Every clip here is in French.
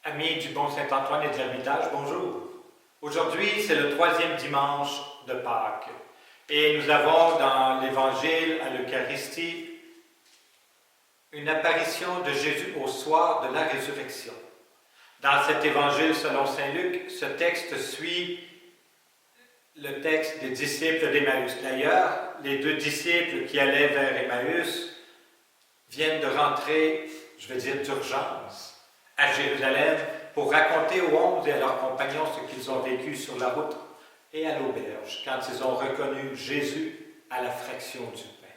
Amis du Bon Saint-Antoine et de l'Ermitage, bonjour. Aujourd'hui, c'est le 3e dimanche de Pâques. Et nous avons dans l'Évangile à l'Eucharistie une apparition de Jésus au soir de la résurrection. Dans cet Évangile selon Saint Luc, ce texte suit le texte des disciples d'Emmaüs. D'ailleurs, les 2 disciples qui allaient vers Emmaüs viennent de rentrer, je vais dire d'urgence, à Jérusalem pour raconter aux 11 et à leurs compagnons ce qu'ils ont vécu sur la route et à l'auberge quand ils ont reconnu Jésus à la fraction du pain.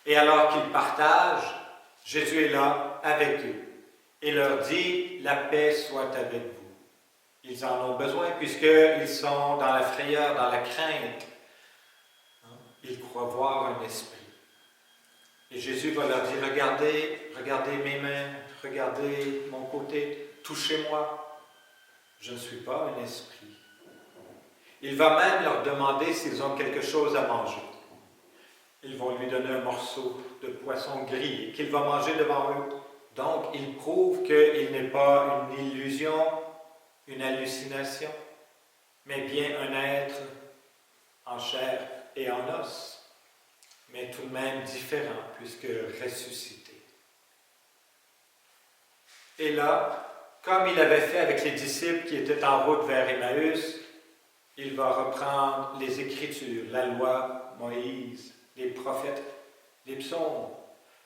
Et alors qu'ils partagent, Jésus est là avec eux et leur dit « La paix soit avec vous ». Ils en ont besoin puisqu'ils sont dans la frayeur, dans la crainte. Ils croient voir un esprit. Et Jésus va leur dire, regardez mes mains, regardez mon côté, touchez-moi. Je ne suis pas un esprit. Il va même leur demander s'ils ont quelque chose à manger. Ils vont lui donner un morceau de poisson grillé qu'il va manger devant eux. Donc, il prouve qu'il n'est pas une illusion, une hallucination, mais bien un être en chair et en os, mais tout de même différent, puisque ressuscité. Et là, comme il avait fait avec les disciples qui étaient en route vers Emmaüs, il va reprendre les Écritures, la loi, Moïse, les prophètes, les psaumes,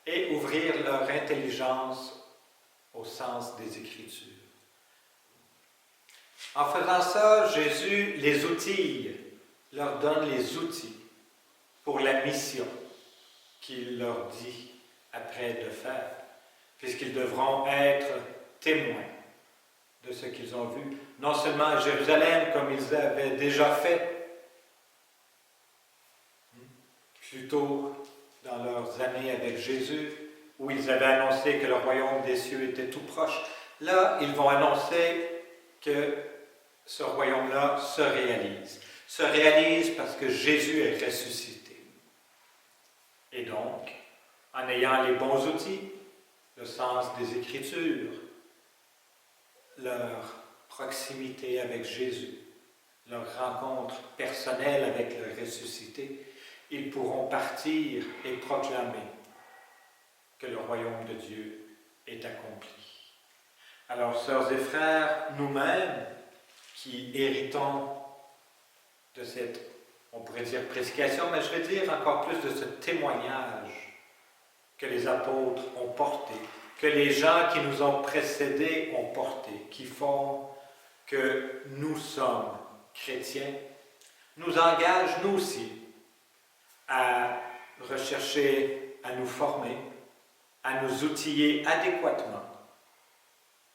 et ouvrir leur intelligence au sens des Écritures. En faisant ça, Jésus les outille, leur donne les outils pour la mission qu'il leur dit après de faire, puisqu'ils devront être témoins de ce qu'ils ont vu, non seulement à Jérusalem, comme ils avaient déjà fait, plutôt dans leurs années avec Jésus, où ils avaient annoncé que le royaume des cieux était tout proche. Là, ils vont annoncer que ce royaume-là se réalise. Se réalise parce que Jésus est ressuscité. Et donc, en ayant les bons outils, le sens des Écritures, leur proximité avec Jésus, leur rencontre personnelle avec le ressuscité, ils pourront partir et proclamer que le royaume de Dieu est accompli. Alors, sœurs et frères, nous-mêmes qui héritons de cette, on pourrait dire prédication, mais je vais dire encore plus de ce témoignage que les apôtres ont porté, que les gens qui nous ont précédés ont porté, qui font que nous sommes chrétiens, nous engagent nous aussi à rechercher, à nous former, à nous outiller adéquatement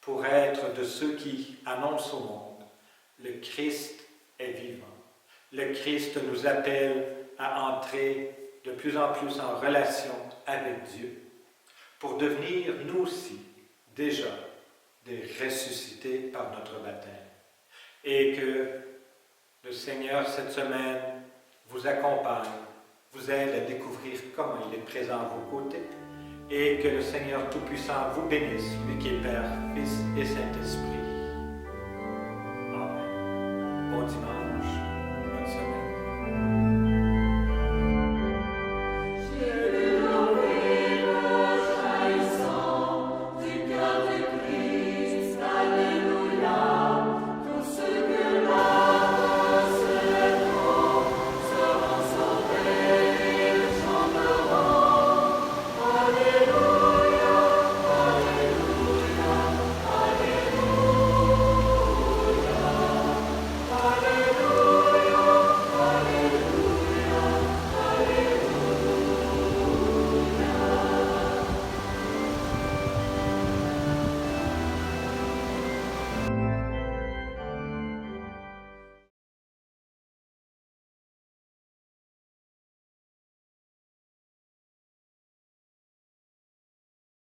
pour être de ceux qui annoncent au monde, le Christ est vivant. Le Christ nous appelle à entrer de plus en plus en relation avec Dieu pour devenir, nous aussi, déjà des ressuscités par notre baptême. Et que le Seigneur, cette semaine, vous accompagne, vous aide à découvrir comment il est présent à vos côtés et que le Seigneur Tout-Puissant vous bénisse, lui qui est Père, Fils et Saint-Esprit. Amen. Bon dimanche.